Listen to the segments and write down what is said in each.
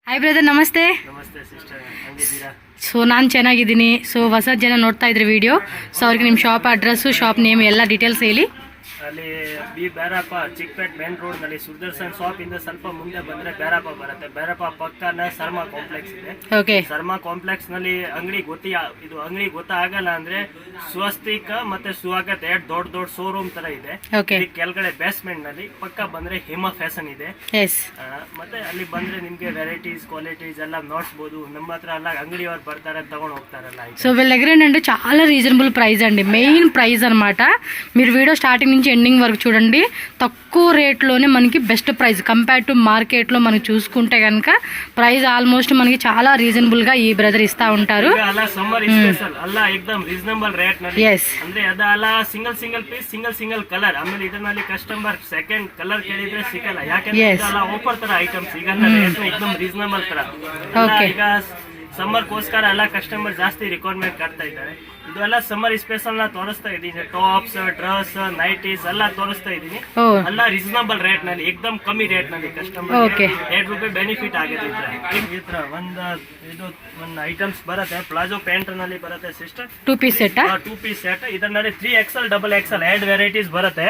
Hi brother, ನಮಸ್ತೆ. ನಮಸ್ತೆ sister, ಹೆಂಗಿದ್ದೀರಾ? So ನಾನು ಚೆನ್ನಾಗಿದ್ದೀನಿ. ಸೊ ಹೊಸ ಜನ ನೋಡ್ತಾ ಇದ್ರಿ ವಿಡಿಯೋ. ಸೊ ಅವ್ರಿಗೆ ನಿಮ್ಮ ಶಾಪ್ ಅಡ್ರೆಸ್ಸು, ಶಾಪ್ ನೇಮ್ ಎಲ್ಲ ಡೀಟೇಲ್ಸ್ ಹೇಳಿ. ಅಲ್ಲಿ ಬಿ ಬೇರಪ್ಪ, ಚಿಕ್ಕಪೇಟ್ ಮೇನ್ ರೋಡ್ ನಲ್ಲಿ ಸುದರ್ಶನ್ ಶಾಪ್ ಇಂದ ಸ್ವಲ್ಪ ಮುಂದೆ ಬಂದ್ರೆ ಬೇರಪ್ಪ ಬರುತ್ತೆ. ಬೇರಪ್ಪ ಪಕ್ಕನ ಸರ್ಮಾ ಕಾಂಪ್ಲೆಕ್ಸ್ ಇದೆ. ಓಕೆ. ಸರ್ಮಾ ಕಾಂಪ್ಲೆಕ್ಸ್ ನಲ್ಲಿ ಅಂಗಡಿ ಇದು ಅಂಗಡಿ ಗೊತ್ತಾಗಲ್ಲ ಅಂದ್ರೆ ಸ್ವಸ್ತಿಕ ಮತ್ತೆ ಸ್ವಾಗತ್ ಎರಡು ದೊಡ್ಡ ದೊಡ್ಡ ಶೋರೂಮ್ ತರ ಇದೆ. ಓಕೆ. ಕೆಳಗಡೆ ಬೇಸ್ಮೆಂಟ್ ನಲ್ಲಿ ಪಕ್ಕ ಬಂದ್ರೆ ಹೇಮಾ ಫ್ಯಾಷನ್ ಇದೆ. ಎಸ್. ಮತ್ತೆ ಅಲ್ಲಿ ಬಂದ್ರೆ ನಿಮ್ಗೆ ವೆರೈಟೀಸ್ ಕ್ವಾಲಿಟೀಸ್ ಎಲ್ಲ ನೋಡ್ಬೋದು. ನಮ್ಮ ಹತ್ರ ಎಲ್ಲ అంగడివారు ಬರ್ತಾರೆ, తಗೊಂಡು ಹೋಗ್ತಾರಲ್ಲ. సో వీళ్ళ దగ్గర ఏంటంటే చాలా రీజనబుల్ ప్రైస్ అండి, మెయిన్ ప్రైస్ అనమాట. మీరు వీడియో స్టార్టింగ్ నుంచి ఎండింగ్ వరకు చూడండి. తక్కువ రేట్లోనే మనకి బెస్ట్ ప్రైస్ కంపేర్ టు మార్కెట్లో మనం చూసుకుంటే కనుక ప్రైస్ ఆల్మోస్ట్ మనకి చాలా రీజనబుల్గా ఈ బ్రదర్ ఇస్తూ ఉంటారు. ಎಸ್. ಅಂದ್ರೆ ಅದಲ್ಲ ಸಿಂಗಲ್ ಪೀಸ್ ಸಿಂಗಲ್ ಕಲರ್. ಆಮೇಲೆ ಇದರಲ್ಲಿ ಕಸ್ಟಮರ್ ಸೆಕೆಂಡ್ ಕಲರ್ ಕೇಳಿದ್ರೆ ಸಿಗಲ್ಲ, ಯಾಕಂದ್ರೆ ಇದೆಲ್ಲ ಆಫರ್ ತರ ಐಟಮ್ಸ್. ಈಗ ಏಕದಮ್ ರೀಸನಬಲ್ ತರ. ಈಗ ಸಮ್ಮರ್ಗೋಸ್ಕರ ಎಲ್ಲ ಕಸ್ಟಮರ್ ಜಾಸ್ತಿ ರಿಕ್ವೈರ್ಮೆಂಟ್ ಮಾಡ್ತಾ ಇದ್ದಾರೆ. ಇದೆಲ್ಲ ಸಮ್ಮರ್ ಸ್ಪೆಷಲ್ ನ ತೋರಿಸ್ತಾ ಇದ್ದೀನಿ. ಟಾಪ್ಸ್, ಡ್ರೆಸ್, ನೈಟೀಸ್ ಎಲ್ಲ ತೋರಿಸ್ತಾ ಇದ್ದೀನಿ. ಎಲ್ಲ ರೀಸನಬಲ್ ರೇಟ್ ನಲ್ಲಿ, ಏಕದಮ್ ಕಮ್ಮಿ ರೇಟ್ ನಲ್ಲಿ ಕಸ್ಟಮರ್ ₹2 ಬೆನಿಫಿಟ್ ಆಗಿದೆ. ಒಂದು ಐಟಮ್ಸ್ ಬರುತ್ತೆ, ಪ್ಲಾಜೋ ಪ್ಯಾಂಟ್ ನಲ್ಲಿ ಬರುತ್ತೆ sister. 2 piece set. 2 piece set. ಇದರಲ್ಲಿ 3XL, XXL ಎರಡು ವೆರೈಟೀಸ್ ಬರುತ್ತೆ.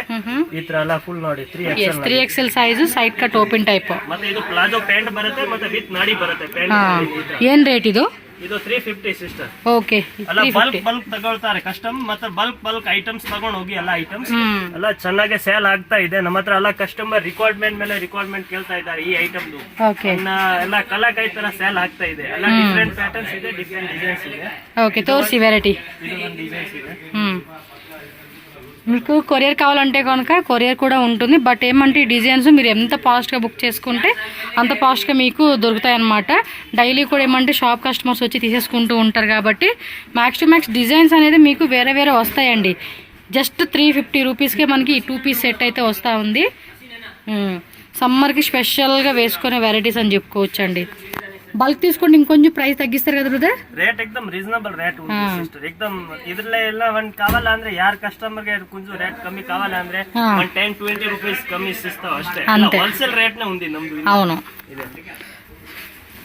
ಈ ತರ ಎಲ್ಲ ಫುಲ್ ನೋಡಿ 3XL size, side cut open type. ಮತ್ತೆ ಇದು ಪ್ಲಾಜೋ ಪ್ಯಾಂಟ್ ಬರುತ್ತೆ, ಮತ್ತೆ ವಿತ್ ನಾಡಿ ಬರುತ್ತೆ ಪ್ಯಾಂಟ್. ಏನ್ ರೇಟ್ ಇದು? ಇದು 350 ಸಿಸ್ಟರ್. ಓಕೆ. ಅಲ್ಲ ಬಲ್ಕ್ ತಗೊಳ್ತಾರೆ ಕಸ್ಟಮರ್, ಮತ್ತೆ ಬಲ್ಕ್ ಐಟಮ್ಸ್ ತಗೊಂಡು ಹೋಗಿ ಎಲ್ಲ ಐಟಮ್ಸ್ ಎಲ್ಲ ಚೆನ್ನಾಗಿ ಸೇಲ್ ಆಗ್ತಾ ಇದೆ. ನಮ್ಮ ಹತ್ರ ಎಲ್ಲ ಕಸ್ಟಮರ್ ರಿಕ್ವೈರ್ಮೆಂಟ್ ಮೇಲೆ ರಿಕ್ವೈರ್ಮೆಂಟ್ ಕೇಳ್ತಾ ಇದ್ದಾರೆ. ಈ ಐಟಮ್ ಎಲ್ಲ ಕಲಾಕೈ ತರ ಸೇಲ್ ಆಗ್ತಾ ಇದೆ. ಎಲ್ಲ ಡಿಫ್ರೆಂಟ್ ಪ್ಯಾಟರ್ನ್ಸ್ ಇದೆ, ಡಿಫ್ರೆಂಟ್ ಡಿಸೈನ್ಸ್ ಇದೆ. ఓకే, తోర్సి వెరైటీ. ಇದು ಒಂದು ಡಿಸೈನ್ಸ್ ಇದೆ. మీకు కొరియర్ కావాలంటే కనుక కొరియర్ కూడా ఉంటుంది. బట్ ఏమంటే ఈ డిజైన్స్ మీరు ఎంత ఫాస్ట్గా బుక్ చేసుకుంటే అంత ఫాస్ట్గా మీకు దొరుకుతాయి అన్నమాట. డైలీ కూడా ఏమంటే షాప్ కస్టమర్స్ వచ్చి తీసేసుకుంటూ ఉంటారు కాబట్టి మ్యాక్స్ టు మ్యాక్స్ డిజైన్స్ అనేది మీకు వేరే వేరే వస్తాయండి. జస్ట్ 350 రూపీస్కే మనకి ఈ 2 పీస్ సెట్ అయితే వస్తూ ఉంది. సమ్మర్కి స్పెషల్గా వేసుకునే వెరైటీస్ అని చెప్పుకోవచ్చండి. బల్క్ తీసుకుంటే ఇంకొంచెం ప్రైస్ తగ్గిస్తారు కదా బ్రదర్? రేట్ ఎక్దమ్ రీజనబుల్ రేట్ ఉంది సిస్టర్. ఎక్దమ్ ఇದ್ರಲ್ಲೇ ಎಲ್ಲ ಒಂದು ಕಾవాలంದ್ರೆ ಯಾರ್ ಕಸ್ಟಮರ್ ಗೆ కొంచెం ರೇಟ್ ಕಮ್ಮಿ కావాలంದ್ರೆ 10-20 రూపీస్ కಮ್ಮಿ ఇస్తాం అಷ್ಟೇ. హోల్సేల్ రేట్ నే ఉంది నమ్దు. అవును.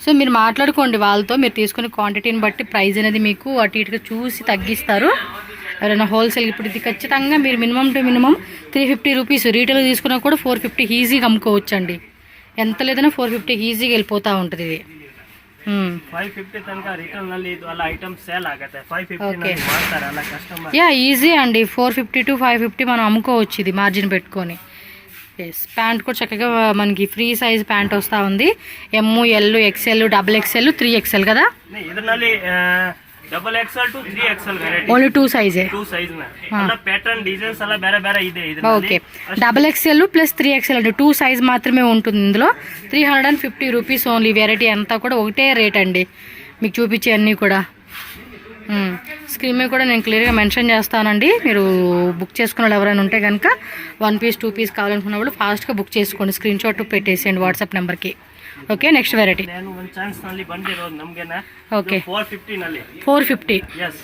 సో మీరు మాట్లాడుకోండి వాళ్ళతో, మీరు తీసుకునే క్వాంటిటీని బట్టి ప్రైస్ అనేది మీకు అటు ఇటుగా చూసి తగ్గిస్తారు. ఎవరైనా హోల్సేల్ ఇప్పుడు ఇది ఖచ్చితంగా మీరు minimum to minimum 350 rupees retail తీసుకున్నా కూడా 450 ఈజీగా అమ్ముకోవచ్చు అండి. ఎంత లేదన్నా 450 ఈజీగా వెళ్ళిపోతూ ఉంటుంది ఇది. 550 తనక రిటైల్ ನಲ್ಲಿ ಇದು ಎಲ್ಲ ಐಟಮ್ಸ್ ಸೇಲ್ ಆಗುತ್ತೆ. 550 ನಲ್ಲಿ ಮಾಡ್ತಾರೆ ಅಲ್ಲ ಕಸ್ಟಮರ್. యా ఈజీ అండి. 450 to 550 మనం అమ్ముకోవచ్చు ఇది మార్జిన్ పెట్టుకొని. ఎస్. ప్యాంట్ కూడా చక్కగా మనకి ఫ్రీ సైజ్ ప్యాంట్ వస్తూ ఉంది. ML, XL, XXL, 3XL కదా. ಇದರಲ್ಲಿ XXL to 3XL variety. Only 2 సైజే. 2 size ನ ಎಲ್ಲ ಪ್ಯಾಟರ್ನ್ డిజైన్స్ ಎಲ್ಲ ಬೇರೆ ಬೇರೆ ಇದೆ ಇದರಲ್ಲಿ. ఓకే. XXL ప్లస్ 3XL అంటే 2 సైజ్ మాత్రమే ఉంటుంది ఇందులో. 350 రూపీస్ ఓన్లీ. వెరైటీ అంతా కూడా ఒకటే రేట్ అండి మీకు చూపించే అన్నీ కూడా. స్క్రీన్ మీద కూడా నేను క్లియర్గా మెన్షన్ చేస్తానండి. మీరు బుక్ చేసుకున్న వాళ్ళు ఎవరైనా ఉంటే కనుక 1 పీస్ 2 పీస్ కావాలనుకున్నప్పుడు ఫాస్ట్గా బుక్ చేసుకోండి. స్క్రీన్ షాట్ పెట్టేసేయండి వాట్సాప్ నెంబర్కి. ఓకే. నెక్స్ట్ వెరైటీ నేను ಒಂದು ಚಾನ್ಸ್ ನಲ್ಲಿ ಬಂದಿರೋದು ನಮಗೆನ. ఓకే. 450 ನಲ್ಲಿ. 450. yes.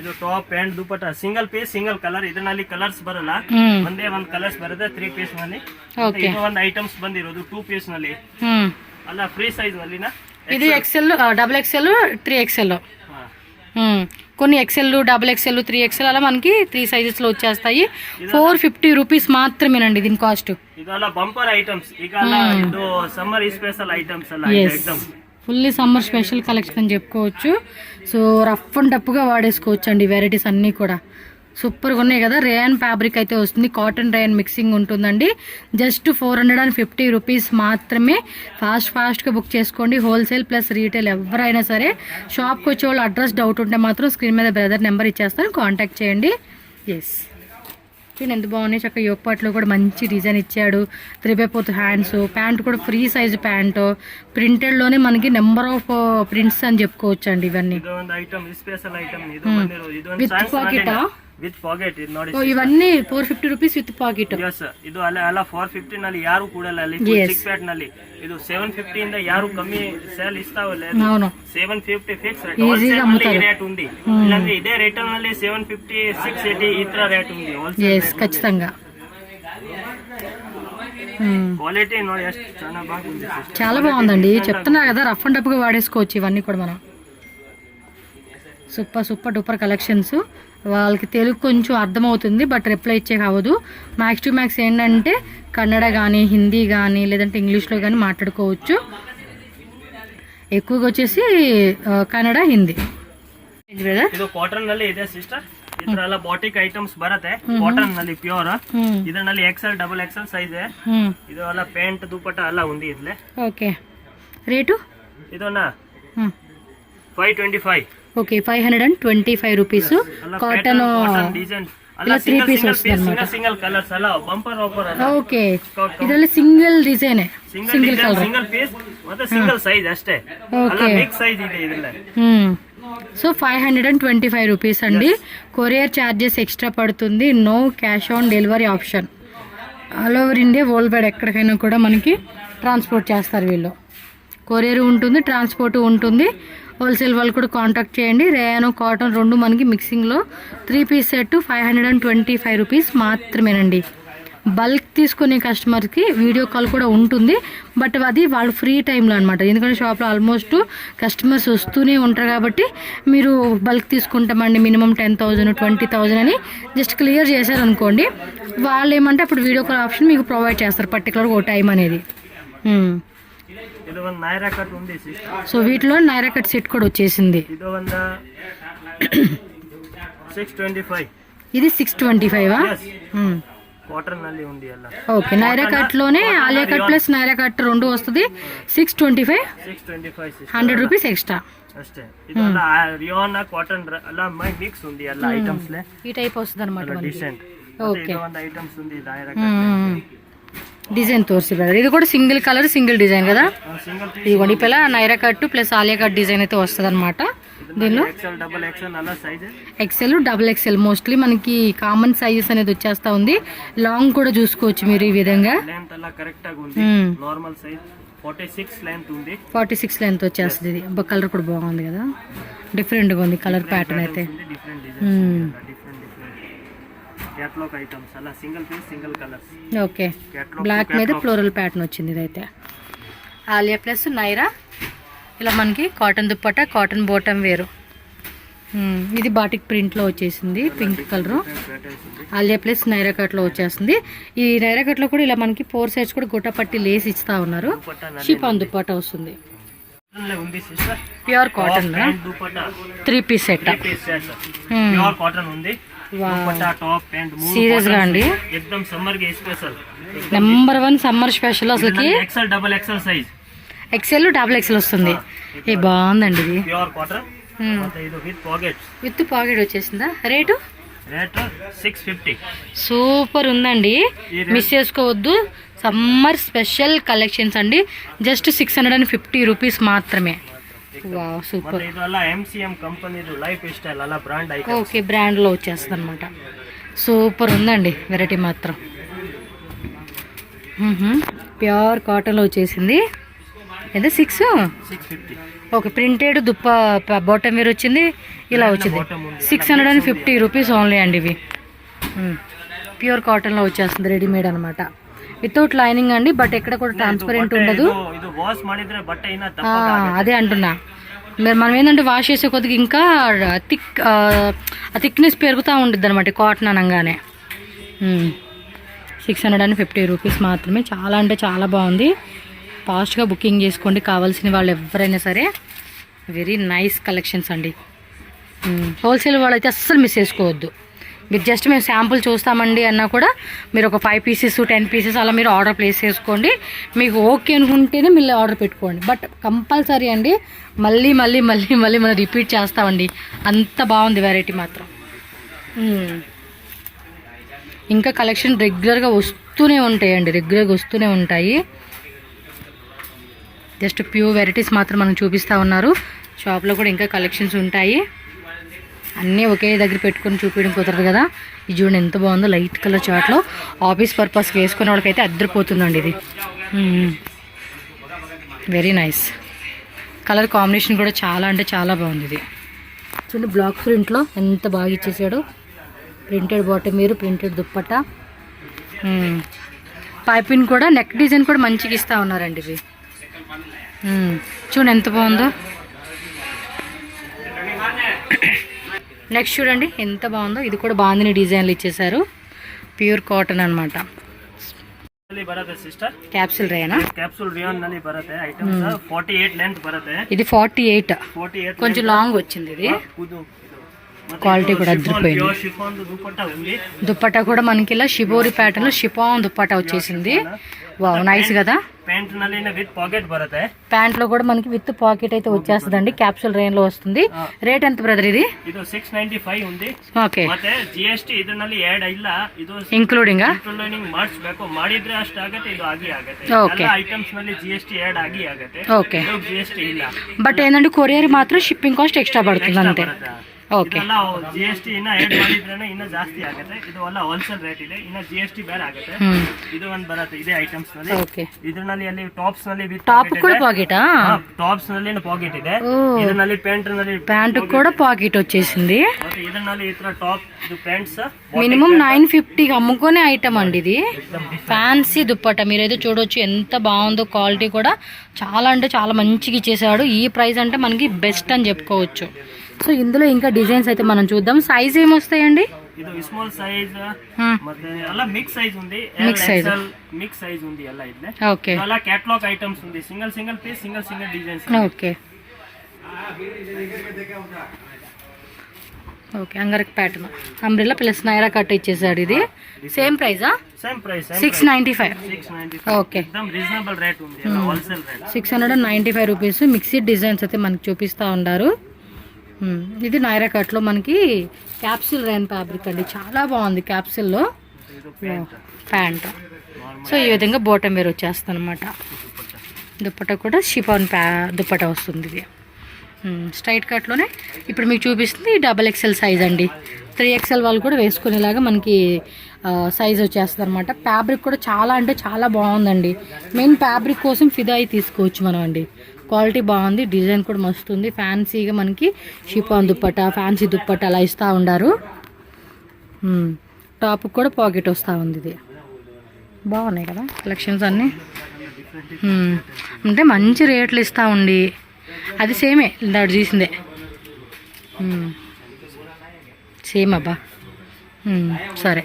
ಇದು top pant dupatta single piece single colour. ಇದರಲ್ಲಿ ಕಲರ್ಸ್ ಬರಲ್ಲ, ಒಂದೇ ಒಂದು ಕಲರ್ಸ್ ಬರುತ್ತೆ 3 ಪೀಸ್ ನಲ್ಲಿ. ಇದು ಒಂದು ಐಟಮ್ಸ್ ಬಂದಿರೋದು 2 ಪೀಸ್ ನಲ್ಲಿ. ಅಲ್ಲ ಫ್ರೀ ಸೈಜ್ ನಲ್ಲಿನಾ. ఇది XL, XXL, 3XL. కొన్ని XL, XXL, 3XL అలా మనకి 3 సైజెస్లో వచ్చేస్తాయి. 450 రూపీస్ మాత్రమేనండి దీని కాస్ట్. ಇದೆಲ್ಲ ಬಂಪರ್ ಐಟಮ್ಸ್. ಈಗ ಇದು సమ్మర్ స్పెషల్ ఐటమ్స్ అలా एकदम ఫుల్లీ సమ్మర్ స్పెషల్ కలెక్షన్ అని చెప్పుకోవచ్చు. సో రఫ్ అండ్ టఫ్గా వాడేసుకోవచ్చు అండి. వెరైటీస్ అన్నీ కూడా సూపర్గా ఉన్నాయి కదా. రేయన్ ఫ్యాబ్రిక్ అయితే వస్తుంది, కాటన్ రేయన్ మిక్సింగ్ ఉంటుందండి. జస్ట్ 450 రూపీస్ మాత్రమే. ఫాస్ట్గా బుక్ చేసుకోండి. హోల్సేల్ ప్లస్ రీటైల్ ఎవరైనా సరే. షాప్కి వచ్చే వాళ్ళు అడ్రస్ డౌట్ ఉంటే మాత్రం స్క్రీన్ మీద బ్రదర్ నెంబర్ ఇచ్చేస్తాను, కాంటాక్ట్ చేయండి. ఎస్. చూడండి ఎంత బాగున్నాయి. చక్కగా యోగపాట్లో కూడా మంచి డిజైన్ ఇచ్చాడు. 3/4 హ్యాండ్స్. ప్యాంట్ కూడా ఫ్రీ సైజ్ ప్యాంటు. ప్రింటెడ్లోనే మనకి నెంబర్ ఆఫ్ ప్రింట్స్ అని చెప్పుకోవచ్చు అండి ఇవన్నీ. విత్ పాకెటా? With pocket. ಇದು ನೋಡಿ ಇವన్నీ 450 ರೂಪೀಸ್ ವಿತ್ ಪಾಕೆಟ್. ಎಸ್. ಇದು ಅಲ್ಲ 450 ನಲ್ಲಿ ಯಾರು ಕೂಡಲ್ಲ. ಅಲ್ಲಿ ಚಿಕ್ ಪ್ಯಾಟ್ ನಲ್ಲಿ ಇದು 750 ಇಂದ ಯಾರು ಕಮ್ಮಿ ಸೇಲ್ ಇಸ್ತಾವಲ್ಲ. అవును. 750 ಫಿಕ್ಸ್ ರೇಟ್. ಹೋಲ್ಸೇಲ್ ರೇಟ್ ఉంది. ಇಲ್ಲಾಂದ್ರೆ ಇದೇ ರೇಟ್ ನಲ್ಲಿ 750, 680 ಈ ತರ ರೇಟ್ ఉంది ಹೋಲ್ಸೇಲ್. yes ఖచ్చితంగా. క్వాలిటీ ನೋಡಿ ಎಷ್ಟು ಚೆನ್ನಾಗಿ బాగుంది sister. చాలా బాగుందండి, చెప్తున్నా కదా రఫ్ అండ్ టఫ్గా వాడేసుకోవచ్చు ఇవన్నీ కూడా మనం. Super duper collections. వాళ్ళకి తెలుగు కొంచెం అర్థమవుతుంది, బట్ రిప్లై ఇచ్చే కావదు. మ్యాక్స్ టు మ్యాక్స్ ఏంటంటే కన్నడ కానీ హిందీ కానీ లేదంటే ఇంగ్లీష్లో కానీ మాట్లాడుకోవచ్చు. ఎక్కువగా వచ్చేసి ಕನ್ನಡ ಹಿಂದಿ. ಇದು ಕಾಟನ್ ನಲ್ಲಿ ಇದೆ ಸಿಸ್ಟರ್. ಇದರೆಲ್ಲ ಬಾಟಿಕ್ ಐಟಮ್ಸ್ ಬರುತ್ತೆ ಕಾಟನ್ ನಲ್ಲಿ ಪ್ಯೂರ್. ಇದರಲ್ಲಿ ಎಕ್ಸೆಲ್ ಡಬಲ್ ಎಕ್ಸೆಲ್ ಸೈಜ್ ಇದು ಎಲ್ಲ ಪ್ಯಾಂಟ್ ದುಪಟ್ಟ ಎಲ್ಲ ఉంది ಇದ್ಲೆ. ಓಕೆ, ರೇಟು ಇದನ್ನ 525. Okay, 525 rupees. ಕಾಟನ್ ಡಿಸೈನ್ ಅಲ್ಲ, ಸಿಂಗಲ್ ಸಿಂಗಲ್ ಕಲರ್ಸ್ ಅಲ್ಲ, ಬಂಪರ್ ಆಫರ್ ಅಲ್ಲ. ಓಕೆ, ಇದರಲ್ಲಿ single design, single colour, single piece ಮತ್ತೆ ಸಿಂಗಲ್ ಸೈಜ್ ಅಷ್ಟೇ. ಓಕೆ, ಬಿಗ್ ಸೈಜ್ ಇದೆ ಇದರಲ್ಲಿ. సో 525 రూపీస్ అండి. కొరియర్ ఛార్జెస్ ఎక్స్ట్రా పడుతుంది. No cash on delivery option. All over India world wide ఎక్కడికైనా కూడా మనకి ట్రాన్స్పోర్ట్ చేస్తారు వీళ్ళు. కొరియర్ ఉంటుంది, ట్రాన్స్పోర్ట్ ఉంటుంది. హోల్సేల్ వాళ్ళు కూడా కాంటాక్ట్ చేయండి. రేయాను కాటన్ రెండు మనకి మిక్సింగ్లో 3 పీస్ సెట్ 525 రూపీస్ మాత్రమేనండి. బల్క్ తీసుకునే కస్టమర్కి వీడియో కాల్ కూడా ఉంటుంది, బట్ అది వాళ్ళు ఫ్రీ టైంలో అనమాట. ఎందుకంటే షాప్లో ఆల్మోస్ట్ కస్టమర్స్ వస్తూనే ఉంటారు కాబట్టి మీరు బల్క్ తీసుకుంటామండి మినిమం 10,000 20,000 అని జస్ట్ క్లియర్ చేశారనుకోండి, వాళ్ళు ఏమంటే అప్పుడు వీడియో కాల్ ఆప్షన్ మీకు ప్రొవైడ్ చేస్తారు పర్టికులర్గా ఓ టైం అనేది. సో వీటిలో నైరా కట్ సెట్ కూడా వచ్చేసింది. ఇది 625. కాటన్ ನಲ್ಲಿ ఉంది ಅಲ್ಲ. ఓకే, నైరా కట్ లోనే Alia cut plus Naira cut రెండు వస్తుంది. 625 100 రూపీస్ ఎక్స్ట్రా అಷ್ಟೇ. ಇದೆಲ್ಲ ರಿಯಾನ್ ಕಾಟನ್ ಎಲ್ಲ ಮಿಕ್ಸ್ ఉంది ಎಲ್ಲ ಐಟಮ್ಸ್ ಲೇ ఈ టైప్ వస్తుంది అన్నమాట మనకి. డిసెంట్. ఓకే, ಇದು ಒಂದು ಐಟಮ್ಸ್ ఉంది ನೈರಾ ಕಟ್ డిజైన్ తోర్సి బ్రదర్. ఇది కూడా సింగిల్ కలర్ సింగిల్ డిజైన్ కదా. సింగిల్ ఇదిగోండి ఇప్పుడు Naira cut plus Alia cut design అయితే వస్తుంది అనమాట. దీనిలో ఎక్సెల్ డబుల్ ఎక్సెల్ అలా size, XL double XL mostly మనకి కామన్ సైజెస్ అనేది వచ్చేస్తా ఉంది. లాంగ్ కూడా చూసుకోవచ్చు మీరు ఈ విధంగా. లెంత్ అలా కరెక్ట్ గా ఉంది. నార్మల్ సైజ్ 46 లెంత్ ఉంది. 46 లెంత్ వచ్చేస్తుంది. ఇది కలర్ కూడా బాగుంది కదా, డిఫరెంట్ గా ఉంది కలర్ ప్యాటర్న్ అయితే. డిఫరెంట్ డిజైన్, క్యాటలాగ్ ఐటమ్స్ అలా single piece single colours. Okay, black మీద ఫ్లోరల్ ప్యాటర్న్ వచ్చింది ఇదైతే. ఆలియా ప్లస్ నైరా ఇలా మనకి కాటన్ దుప్పట, కాటన్ బాటమ్ వేరు. ఇది బాటిక్ ప్రింట్లో వచ్చేసింది pink colour. Alia plus Naira కట్లో వచ్చేస్తుంది. ఈ నైరా కట్లో కూడా ఇలా మనకి 4 సైడ్స్ కూడా గుట్ట పట్టి లేసి ఇస్తా ఉన్నారు. షిఫాన్ దుప్పట వస్తుంది. Pure cotton 3 piece set. Pure cotton ఉంది. సీరియస్ గా అండి, సమ్మర్ కి స్పెషల్, నెంబర్ 1 సమ్మర్ స్పెషల్. అసలుకి XL double XL size, XL double XL వస్తుంది. ఏ బాగుందండి ఇది. ప్యూర్ కాటన్ విత్ పాకెట్ వచ్చేసిందా. రేటు 650. సూపర్ ఉందండి, మిస్ చేసుకోవద్దు. సమ్మర్ స్పెషల్ కలెక్షన్స్ అండి. జస్ట్ 650 రూపీస్ మాత్రమే. Wow, super. ఓకే, బ్రాండ్ లో వచ్చేస్తుంది అనమాట. సూపర్ ఉందండి వెరైటీ మాత్రం. ప్యూర్ కాటన్ లో వచ్చేసింది. ఎంత 650. ఓకే, ప్రింటెడ్ దుప్ప బాటమ్ వేర్ వచ్చింది. ఇలా వచ్చింది 650 రూపీస్ ఓన్లీ అండి. ఇవి ప్యూర్ కాటన్ లో వచ్చేస్తుంది, రెడీమేడ్ అనమాట, వితౌట్ లైనింగ్ అండి. బట్ ఎక్కడ కూడా ట్రాన్స్పరెంట్ ఉండదు. అదే అంటున్నా, మనం ఏంటంటే వాష్ చేసే కొద్దిగా ఇంకా థిక్నెస్ పెరుగుతూ ఉంటుంది అనమాట కాటన్ అనగానే. 650 రూపీస్ మాత్రమే. చాలా అంటే చాలా బాగుంది. ఫాస్ట్గా బుకింగ్ చేసుకోండి కావాల్సిన వాళ్ళు ఎవరైనా సరే. వెరీ నైస్ కలెక్షన్స్ అండి. హోల్సేల్ వాళ్ళు అయితే అస్సలు మిస్ చేసుకోవద్దు. మీరు జస్ట్ మేము శాంపుల్ చూస్తామండి అన్నా కూడా మీరు ఒక 5 పీసెస్ 10 పీసెస్ అలా మీరు ఆర్డర్ ప్లేస్ చేసుకోండి. మీకు ఓకే అనుకుంటేనే మీరు ఆర్డర్ పెట్టుకోండి. బట్ కంపల్సరీ అండి మళ్ళీ మళ్ళీ మళ్ళీ మళ్ళీ మనం రిపీట్ చేస్తామండి, అంత బాగుంది వెరైటీ మాత్రం. ఇంకా కలెక్షన్ రెగ్యులర్గా వస్తూనే ఉంటాయండి, రెగ్యులర్గా వస్తూనే ఉంటాయి. జస్ట్ ప్యూర్ వెరైటీస్ మాత్రం మనం చూపిస్తూ ఉన్నారు. షాప్లో కూడా ఇంకా కలెక్షన్స్ ఉంటాయి. అన్నీ ఒకే దగ్గర పెట్టుకొని చూపించడం కుదరదు కదా. ఇది చూడండి ఎంత బాగుందో, లైట్ కలర్ చాట్లో ఆఫీస్ పర్పస్కి వేసుకునే వాళ్ళకైతే అద్దరిపోతుందండి ఇది. వెరీ నైస్ కలర్ కాంబినేషన్ కూడా చాలా అంటే చాలా బాగుంది. ఇది చూడండి బ్లాక్ ప్రింట్లో ఎంత బాగా ఇచ్చేసాడు. ప్రింటెడ్ బాటమ్ వేరు, ప్రింటెడ్ దుప్పట్ట. పైపింగ్ కూడా నెక్ డిజైన్ కూడా మంచిగా ఇస్తూ ఉన్నారండి ఇవి. చూడండి ఎంత బాగుందో. నెక్స్ట్ చూడండి ఎంత బాగుందో. ఇది కూడా బాగుంది డిజైన్లు ఇచ్చేసారు. ప్యూర్ కాటన్ అనమాట. ಬರುತ್ತೆ sister capsule Rena capsule rayon ನಲ್ಲಿ ಬರುತ್ತೆ ಐಟಮ್ಸ್ 48 ಲೆಂತ್ ಬರುತ್ತೆ. ఇది 48 48 కొంచెం లాంగ్ వచ్చింది. ఇది ಕೂದು క్వాలిటీ కూడా అదిరిపోయింది. ప్యూర్ షిఫాన్ దుపట్టా ఉంది. దుపట్టా కూడా మనకి ఇలా షిబోరి ప్యాటర్న్ లో షిఫాన్ దుపట్టా వచ్చేసింది. వావ్ నైస్ కదా. ప్యాంట్ ನಲ್ಲಿ విత్ పాకెట్ బರುತ್ತೆ. ప్యాంట్ లో కూడా మనకి విత్ పాకెట్ అయితే వచ్చేస్తుందండి. క్యాప్సూల్ రేంజ్ లో వస్తుంది. రేట్ ఎంత బ్రదర్ ఇది? ಇದು 695 ఉంది. ఓకే ಮತ್ತೆ GST ಇದರಲ್ಲಿ ಆಡ್ ಇಲ್ಲ. ಇದು ಇನ್ಕ್ಲೂಡಿಂಗ್ ಮಾಡಿಸ್ಬೇಕು. ಮಾಡಿದ್ರೆ ಅಷ್ಟು ಆಗುತ್ತೆ. ಇದು ಆಗಿ ಆಗುತ್ತೆ. ಓಕೆ. ಎಲ್ಲ ಐಟಮ್ಸ್ ನಲ್ಲಿ GST ಆಡ್ ಆಗಿ ಆಗುತ್ತೆ. ఓకే. GST ಇಲ್ಲ. బట్ ఏంటంటే కొరియర్ మాత్రం షిప్పింగ్ కాస్ట్ ఎక్స్ట్రా పడుతుంది అంతే. ఓకే. ಇದೆಲ್ಲ GST ಇನ್ನ ಆಡ್ ಮಾಡಿದ್ರೆ ಇನ್ನ ಜಾಸ್ತಿ ಆಗುತ್ತೆ. ಇದು ಎಲ್ಲ ಹೋಲ್ಸೇಲ್ ರೇಟ್ ಇದೆ. ಇನ್ನ GST ಬೇರೆ ಆಗುತ್ತೆ. ಇದು ಒಂದು ಬರುತ್ತೆ ಇದೇ ಐಟಮ್ಸ್ ನಲ್ಲಿ. ಓಕೆ. ಇದರಲ್ಲಿ ಅಲ್ಲಿ ಟಾಪ್ಸ್ ನಲ್ಲಿ ವಿತ್ ಟಾಪ್ కూడా పాకెటా? ಟಾಪ್ಸ್ ನಲ್ಲಿ ಪಾಕೆಟ್ ಇದೆ. ಇದರಲ್ಲಿ ಪ್ಯಾಂಟ್ ನಲ್ಲಿ ప్యాంట్ కూడా పాకెట్ వచ్చేసింది. ಮತ್ತೆ ಇದರಲ್ಲಿ ಈ ತರ ಟಾಪ್ ಇದು ಪ್ಯಾಂಟ್ಸ್ మినిమం 950 అమ్ముకునే ఐటమ్ అండి ఇది. ఫ్యాన్సీ దుప్పట మీరైతే చూడొచ్చు ఎంత బాగుందో. క్వాలిటీ కూడా చాలా అంటే చాలా మంచిగా ఇచ్చేసాడు. ఈ ప్రైస్ అంటే మనకి బెస్ట్ అని చెప్పుకోవచ్చు. సో ఇందులో ఇంకా డిజైన్స్ అయితే మనం చూద్దాం. సైజ్ ఏమొస్తాయండి? ಇದು ಸ್ಮಾಲ್ ಸೈಜ್ ಮತ್ತೆ ಎಲ್ಲ ಮಿಕ್ಸ್ ಸೈಜ್ ఉంది. ಮಿಕ್ಸ್ ಸೈಜ್ ఉంది ಎಲ್ಲ ಇದೆ. ఓకే. ಎಲ್ಲ ಕ್ಯಾಟಲಾಗ್ ಐಟಮ್ಸ್ ఉంది. Single piece single designs. Okay. Okay angrakha pattern umbrella plus Naira cut ఇచ్చేసాడు. ఇది సేమ్ ప్రైజా? Same price 695. ఓకే. एकदम రీజనబుల్ రేట్ ఉంది. Wholesale rate 695 rupees. Mixed designs అయితే మనకి చూపిస్తూ ఉన్నారు. ఇది నైరా కట్లో మనకి క్యాప్సూల్ రేన్ ఫ్యాబ్రిక్ అండి. చాలా బాగుంది క్యాప్సూల్లో ప్యాంట్. సో ఈ విధంగా బోటం వేర్ వచ్చేస్తుంది అనమాట. దుప్పటా కూడా షిఫాన్ దుప్పటా వస్తుంది. ఇది స్ట్రైట్ కట్లోనే ఇప్పుడు మీకు చూపిస్తుంది XXL సైజ్ అండి. 3XL వాళ్ళు కూడా వేసుకునేలాగా మనకి సైజ్ వచ్చేస్తుంది అనమాట. ఫ్యాబ్రిక్ కూడా చాలా అంటే చాలా బాగుందండి. మెయిన్ ఫ్యాబ్రిక్ కోసం ఫిదా అయి తీసుకోవచ్చు మనం అండి. క్వాలిటీ బాగుంది. డిజైన్ కూడా మస్తు ఉంది. ఫ్యాన్సీగా మనకి షిఫాన్ దుప్పట ఫ్యాన్సీ దుప్పట అలా ఇస్తూ ఉండారు. టాప్ కూడా పాకెట్ వస్తూ ఉంది. ఇది బాగున్నాయి కదా కలెక్షన్స్ అన్నీ. అంటే మంచి రేట్లు ఇస్తూ ఉండి అది సేమే దాడు చూసిందే సేమ్ అబ్బా. సరే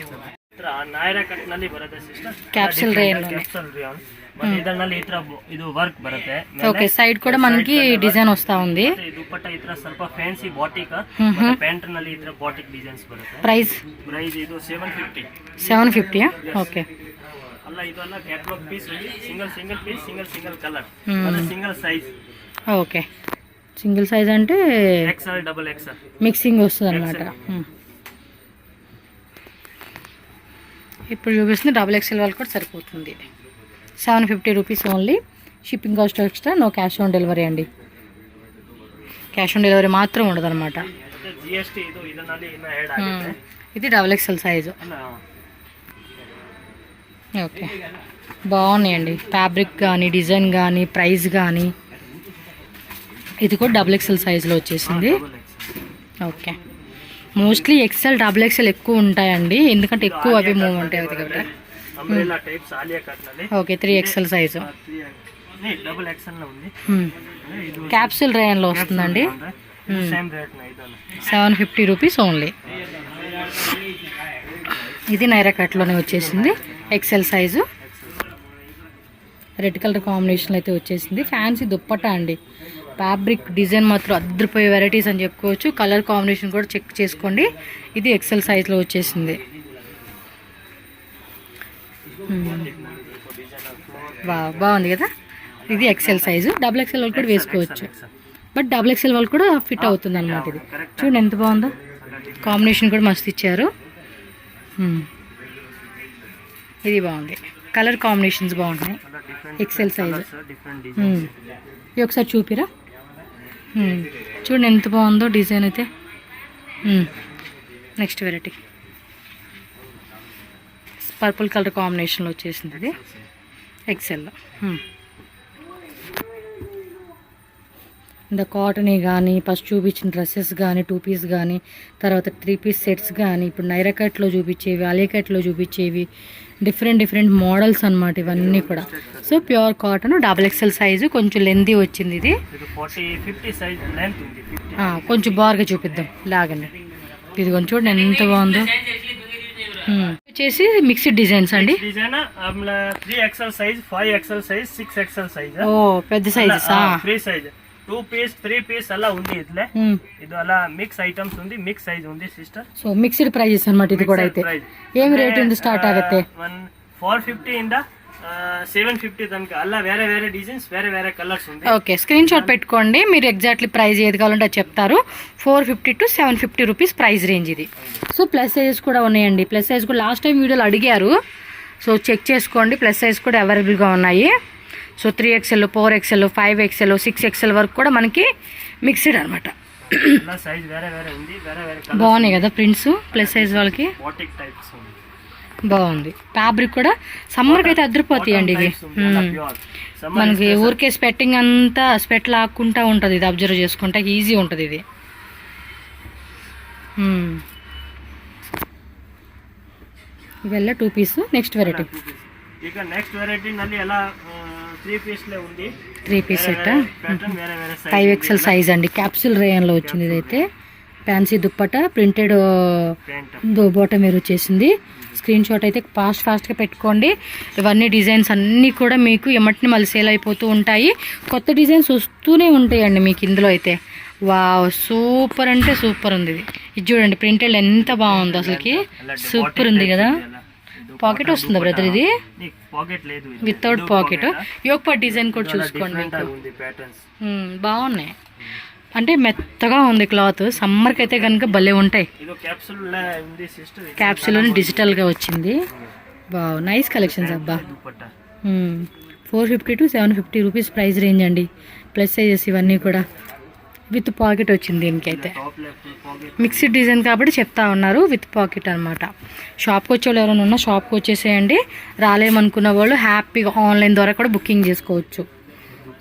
ನಾಯರಾ ಕಟ್ ನಲ್ಲಿ ಬರುತ್ತೆ ಸಿಸ್ಟರ್. ಕ್ಯಾಪ್ಸೂಲ್ ರೇನ್ ಮತ್ತೆ ಇದರಲ್ಲಿ ಈ ತರ ಇದು ವರ್ಕ್ ಬರುತ್ತೆ. ఓకే. సైడ్ కూడా మనకి డిజైన్ వస్తా ఉంది. ದುಪ್ಪಟ್ಟ ಈ ತರ ಸ್ವಲ್ಪ ಫ್ಯಾನ್ಸಿ ಬಾಟಿಕ್ ಪ್ಯಾಂಟ್ ನಲ್ಲಿ ಈ ತರ ಬಾಟಿಕ್ ಡಿಸೈನ್ಸ್ ಬರುತ್ತೆ. ప్రైస్ ಇದು 750. 750. ఓకే. ಅಲ್ಲ ಇದೆಲ್ಲ catalogue piece single piece single colour ಮತ್ತೆ single size. Okay. Single size అంటే XL XXL మిక్సింగ్ వస్తుంది అనమాట. ఇప్పుడు చూపిస్తుంది XXL వాళ్ళు కూడా సరిపోతుంది. 750 rupees only. Shipping cost extra. No cash on delivery అండి. క్యాష్ ఆన్ డెలివరీ మాత్రం ఉండదు అనమాట. ఇది XXL సైజు. ఓకే. బాగున్నాయండి ఫ్యాబ్రిక్ కానీ డిజైన్ కానీ ప్రైస్ కానీ. ఇది కూడా XXL సైజులో వచ్చేసింది. ఓకే. మోస్ట్లీ XL XXL ఎక్కువ ఉంటాయండి. ఎందుకంటే ఎక్కువ అవి మూవ్ ఉంటాయి కాబట్టి. ఓకే. 3XL సైజు క్యాప్సూల్ రేయన్లో వస్తుందండి. 750 రూపీస్ ఓన్లీ. ఇది నైరా కట్లోనే వచ్చేసింది. XL size red colour combination అయితే వచ్చేసింది. ఫ్యాన్సీ దుప్పట్టా అండి. ఫ్యాబ్రిక్ డిజైన్ మాత్రం అద్దరిపోయే వెరైటీస్ అని చెప్పుకోవచ్చు. కలర్ కాంబినేషన్ కూడా చెక్ చేసుకోండి. ఇది XL సైజ్లో వచ్చేసింది. బాగుంది కదా. ఇది XL సైజు. XXL వాళ్ళు కూడా వేసుకోవచ్చు. బట్ XXL వాళ్ళు కూడా ఫిట్ అవుతుంది అనమాట. ఇది చూడండి ఎంత బాగుందో. కాంబినేషన్ కూడా మస్తు ఇచ్చారు. ఇది బాగుంది. కలర్ కాంబినేషన్స్ బాగున్నాయి. XL size. ఇది ఒకసారి చూపిరా. చూడండి ఎంత బాగుందో డిజైన్ అయితే. నెక్స్ట్ వెరైటీ పర్పుల్ కలర్ కాంబినేషన్లో వచ్చేసింది. ఇది XL. ఇంకా కాటన్ కానీ ఫస్ట్ చూపించిన డ్రెస్సెస్ కానీ 2 పీస్ కానీ తర్వాత 3 పీస్ సెట్స్ కానీ ఇప్పుడు నైరా కట్లో చూపించేవి అలే కట్లో చూపించేవి డిఫరెంట్ మోడల్స్ అన్నమాట ఇవన్నీ కూడా. So pure cotton XXL size కొంచెం లెంతీ వచ్చింది ఇది. ఇది 40-50 సైజ్ లెంత్ ఉంది. 50 కొంచెం బాగా చూపిద్దాం లాగండి. ఇది కొంచెం చూడండి ఎంత బాగుందో. వచ్చేసి మిక్స్డ్ డిజైన్స్ అండి. Design 3XL size 5XL size 6XL size. ఓ పెద్ద sizes. Free size 2 piece 3 piece అలా ఉంది. ఇట్లే ఇది అలా మిక్స్ ఐటమ్స్ ఉంది. మిక్స్ సైజ్ ఉంది సిస్టర్. సో మిక్స్డ్ ప్రైజెస్ అన్నమాట ఇది కూడా. అయితే ఏం రేట్ ఉంది స్టార్ట్ ఆಗುತ್ತೆ? 450 ಇಂದ 750 తనక అలా వేరే వేరే డిజైన్స్ వేరే కలర్స్ ఉంది. ఓకే స్క్రీన్ షాట్ పెట్టుకోండి. మీరు ఎగ్జాక్ట్లీ ప్రైస్ ఏది కావాలంటే అది చెప్తారు. 450 to 750 రూపీస్ ప్రైస్ రేంజ్ ఇది. సో ప్లస్ సైజెస్ కూడా ఉన్నాయండి. ప్లస్ సైజ్ కూడా లాస్ట్ టైం వీడియోలో అడిగారు. సో చెక్ చేసుకోండి. ప్లస్ సైజ్ కూడా అవైలబుల్గా ఉన్నాయి. So 3XL 4XL 5XL 6XL వరకు కూడా మనకి మిక్స్డ్ అనమాట. సైజ్ వేరే ఉంది. బాగున్నాయి కదా ప్రింట్స్ ప్లస్ సైజ్ వాళ్ళకి. బాటిక్ టైప్స్ ఉంది. బాగుంది. ఫ్యాబ్రిక్ కూడా సమ్మర్కి అయితే అదిరిపోతాయండి ఇవి. మనకి ఊరికే స్పెట్టింగ్ అంతా స్పెట్ లాక్కుంటా ఉంటుంది. ఇది అబ్జర్వ్ చేసుకుంటే ఈజీ ఉంటుంది ఇది. ఇವೆಲ್ಲ 2 పీస్. నెక్స్ట్ వెరైటీ ಈಗ ನೆಕ್ಸ್ಟ್ ವೆರೈಟಿ ನಲ್ಲಿ ಎಲ್ಲ 3 పీస్ లే ఉంది. 3 పీస్ సెట్ ప్యాటర్న్ వేరే 5XL సైజ్ అండి. క్యాప్సూల్ రేయన్ లో వచ్చింది ఇదైతే. Fancy dupatta printed bottom wear వచ్చేసింది. స్క్రీన్ షాట్ అయితే ఫాస్ట్గా పెట్టుకోండి. ఇవన్నీ డిజైన్స్ అన్నీ కూడా మీకు ఎమ్మటిని మళ్ళీ సేల్ అయిపోతూ ఉంటాయి. కొత్త డిజైన్స్ వస్తూనే ఉంటాయండి మీకు ఇందులో అయితే. వావ్ సూపర్ అంటే సూపర్ ఉంది ఇది. ఇది చూడండి ప్రింటెడ్ ఎంత బాగుంది అసలుకి. సూపర్ ఉంది కదా. పాకెట్ వస్తుందా బ్రదర్ ఇది? పాకెట్ లేదు, without pocket. Yoke part design కూడా చూసుకోండి. బాగున్నాయి అంటే మెత్తగా ఉంది క్లాత్. సమ్మర్కి అయితే కనుక భలే ఉంటాయి. క్యాప్సూల్ డిజిటల్గా వచ్చింది. బావ్ నైస్ కలెక్షన్స్ అబ్బా. 450 to 750 రూపీస్ ప్రైస్ రేంజ్ అండి. ప్లస్ సైజెస్ ఇవన్నీ కూడా విత్ పాకెట్ వచ్చింది దీనికైతే. మిక్స్డ్ డిజైన్ కాబట్టి చెప్తా ఉన్నారు విత్ పాకెట్ అనమాట. షాప్కి వచ్చే వాళ్ళు ఎవరైనా ఉన్నా షాప్కి వచ్చేసేయండి. రాలేమనుకున్న వాళ్ళు హ్యాపీగా ఆన్లైన్ ద్వారా కూడా బుకింగ్ చేసుకోవచ్చు.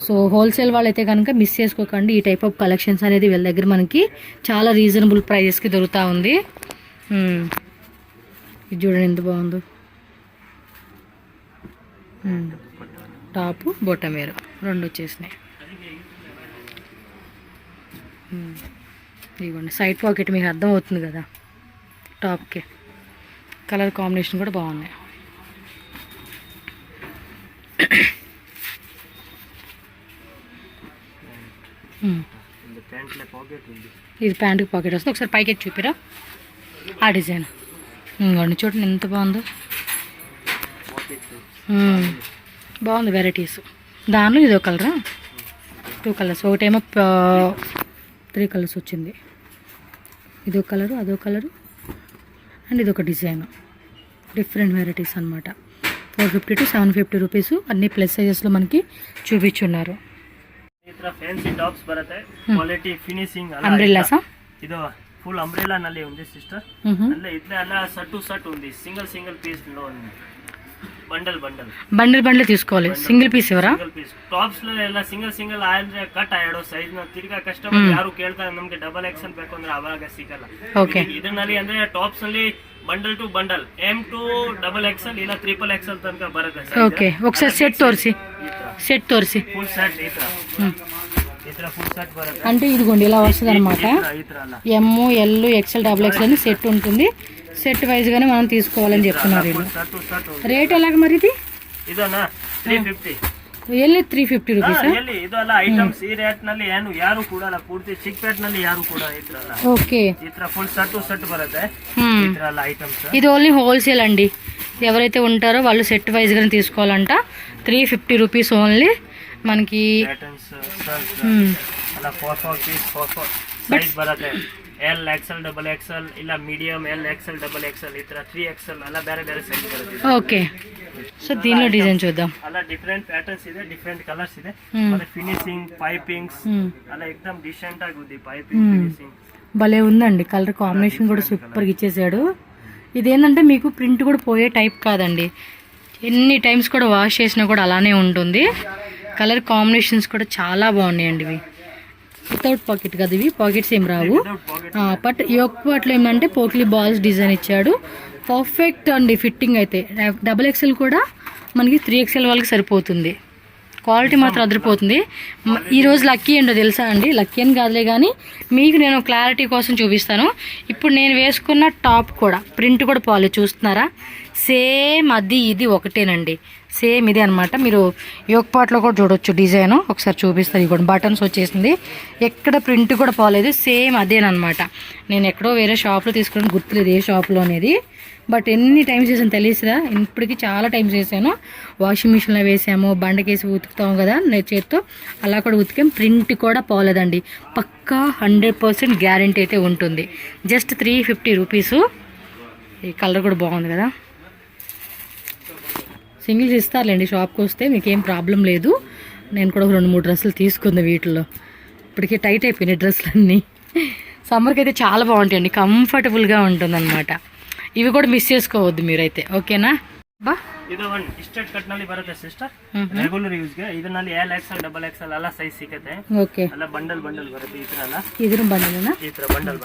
సో హోల్సేల్ వాళ్ళైతే కనుక మిస్ చేసుకోకండి. ఈ టైప్ ఆఫ్ కలెక్షన్స్ అనేది వీళ్ళ దగ్గర మనకి చాలా రీజనబుల్ ప్రైజెస్కి దొరుకుతూ ఉంది. ఇది చూడండి ఎంత బాగుందో. టాపు బొటమ్ వేరు 2 వచ్చేసినాయి. ఇదిగోండి సైడ్ పాకెట్ మీకు అర్థం అవుతుంది కదా టాప్కి. కలర్ కాంబినేషన్ కూడా బాగున్నాయి. ఇది ప్యాంటుకి పాకెట్ వస్తుంది. ఒకసారి పైకి ఎత్తి చూపిరా ఆ డిజైన్. ఇంకోండి చూడండి ఎంత బాగుందో. బాగుంది వెరైటీస్. దానిలో ఇదో కలరా 2 కలర్స్. ఒకటేమో 3 కలర్స్ వచ్చింది. ఇదో కలరు అదో కలరు అండ్ ఇదొక డిజైన్. డిఫరెంట్ వెరైటీస్ అనమాట. 450 to 750 రూపీస్. అన్ని ప్లస్ సైజెస్లో మనకి చూపించున్నారు. ಫ್ಯಾನ್ಸಿ ಟಾಪ್ಸ್ ಬರುತ್ತೆ. Quality finishing umbrellas. ಇದು ಫುಲ್ ಅಂಬ್ರೆಲ್ಲಾ ನಲ್ಲಿ ఉంది సిస్టర్. అలా ఇట్లా అలా సట్ ఉంది. సింగిల్ పీస్ లో ఉంది. ಬಂಡಲ್ తీసుకోవాలి. సింగిల్ పీస్ ఎవరా? ಟಾಪ್ಸ್ లో ಎಲ್ಲ సింగిల్ ಆದ್ರೆ ಕಟ್ ಆಡೋ ಸೈಜ್ ನ ತಿರ್ಗಾ ಕಸ್ಟಮರ್ ಯಾರು ಕೇಳ್ತಾರೆ ನಮಗೆ XXL ಬೇಕು ಅಂದ್ರೆ ಅವಾಗ ಸಿಗಲ್ಲ. ಓಕೆ ಇದರಲ್ಲಿ ಅಂದ್ರೆ ಟಾಪ್ಸ್ ಅಲ್ಲಿ bundle to bundle M to XXL ಇಲ್ಲ XXL ತನಕ ಬರುತ್ತೆ. ಓಕೆ ఒకసారి సెట్ తోర్సి ఫుల్ సెట్ ఈ ತರ ఫుల్ సెట్ బರುತ್ತೆ. అంటే ఇదిగోండి ఇలా వస్తుంది అనమాట. M L XL XXL అని సెట్ ఉంటుంది. సెట్ వైజ్ గానే మనం తీసుకోవాలని చెప్తున్నారు వీళ్ళు. రేట్ ఎలాగ మరి ఇది? ಇದನ್ನ 350 ಎಲ್ಲಿ 350 ರೂಪೀಸ್. ಎಲ್ಲಿ ಇದು ಅಲ್ಲ ಐಟಮ್ಸ್ ಈ ರೇಟ್ ನಲ್ಲಿ ಏನು ಯಾರು ಕೊಡಲ್ಲ. ಪೂರ್ತಿ ಚಿಕ್ ಪೇಟ್ ನಲ್ಲಿ ಯಾರು ಕೂಡ ಇತ್ರಲ್ಲ. ಓಕೆ ಈ ತರ ಫುಲ್ ಸೆಟ್ ಬರುತ್ತೆ. ಈ ತರ ಎಲ್ಲ ಐಟಮ್ಸ್. ఇది ఓన్లీ హోల్సేల్ అండి. ఎవరైతే ఉంటారో వాళ్ళు సెట్ వైజ్ గానే తీసుకోవాలంట. 350 రూపీస్ ఓన్లీ మనకి. ప్యాటర్న్స్ అలా 4 పీస్ 4 సైజ్ బರುತ್ತೆ. L XL XXL ಇಲ್ಲ ಮೀಡಿಯಂ L XL XXL ಈ ತರ 3XL ಅಲ್ಲ ಬೇರೆ ಸೈಜ್ ಬರುತ್ತೆ. ఓకే సో దీనిలో డిజైన్ చూద్దాం. అలా డిఫరెంట్ ప్యాటర్న్స్ ಇದೆ, డిఫరెంట్ కలర్స్ ಇದೆ. ಮತ್ತೆ ఫినిషింగ్ పైపింగ్స్ అలా ఎక్దమ్ డిసెంట్ ఆಗಿ ఉంది. పైపింగ్ ఫినిషింగ్ భలే ఉందండి. కలర్ కాంబినేషన్ కూడా సూపర్గా ఇచ్చేసాడు. ఇదేంటంటే మీకు ప్రింట్ కూడా పోయే టైప్ కాదండి. ఎన్ని టైమ్స్ కూడా వాష్ చేసినా కూడా అలానే ఉంటుంది. కలర్ కాంబినేషన్స్ కూడా చాలా బాగున్నాయండి ఇవి. వితౌట్ పాకెట్ కదా ఇవి, పాకెట్స్ ఏం రావు. Without pocket. బట్ యోక్ పార్ట్లో ఏమంటే పోక్లీ బాల్స్ డిజైన్ ఇచ్చాడు. పర్ఫెక్ట్ అండి ఫిట్టింగ్ అయితే. XXL కూడా మనకి 3XL వాళ్ళకి సరిపోతుంది. క్వాలిటీ మాత్రం అదిరిపోతుంది. ఈరోజు లక్కీ ఏంటో తెలుసా అండి, లక్కీ అని కాదులే కానీ మీకు నేను క్లారిటీ కోసం చూపిస్తాను. ఇప్పుడు నేను వేసుకున్న టాప్ కూడా ప్రింట్ కూడా పోలేదు, చూస్తున్నారా? సేమ్ అది ఇది ఒకటేనండి, సేమ్ ఇదే అనమాట. మీరు యోక్ పాట్లో కూడా చూడొచ్చు డిజైన్, ఒకసారి చూపిస్తాను. ఇది కూడా బటన్స్ వచ్చేసింది, ఎక్కడ ప్రింట్ కూడా పోలేదు, సేమ్ అదేనమాట. నేను ఎక్కడో వేరే షాప్లో తీసుకుని గుర్తులేదు ఏ షాప్లో అనేది, బట్ ఎన్ని టైమ్స్ చేసాను తెలియదురా, ఇప్పటికి చాలా టైమ్స్ చేశాను. వాషింగ్ మిషన్లో వేసాము, బండకేసి ఉతుకుతాము కదా చేతితో, అలా కూడా ఉతికాం, ప్రింట్ కూడా పోలేదండి. పక్కా 100% గ్యారంటీ అయితే ఉంటుంది. Just 350 rupees. ఈ కలర్ కూడా బాగుంది కదా. సింగిల్స్ ఇస్తారులేండి షాప్కి వస్తే, మీకేం ప్రాబ్లం లేదు. నేను కూడా 2-3 డ్రెస్సులు తీసుకుంది వీటిలో. ఇప్పటికీ టైట్ అయిపోయినాయి డ్రెస్సులన్నీ. సమ్మర్కి అయితే చాలా బాగుంటాయండి, కంఫర్టబుల్గా ఉంటుందన్నమాట. ఇవి కూడా మిస్ చేసుకోవద్దు మీరైతే, ఓకేనా? ಬಾ ಇದು ಒಂದು ಇಸ್ಟೇಟ್ ಕಟ್ ನಲ್ಲಿ ಬರುತ್ತೆ ಸಿಸ್ಟರ್, ರೆಗ್ಯುಲರ್ ಯೂಸ್ ಗೆ. ಇದರಲ್ಲಿ XL XXL ಎಲ್ಲ ಸೈಜ್ ಸಿಗುತ್ತೆ. ಓಕೆ, ಎಲ್ಲ ಬಂಡಲ್ ಬರುತ್ತೆ ಈ ತರ ಎಲ್ಲ. ಇದ್ರ ಬಂಡಲ್ ಈ ತರ ಬಂಡಲ್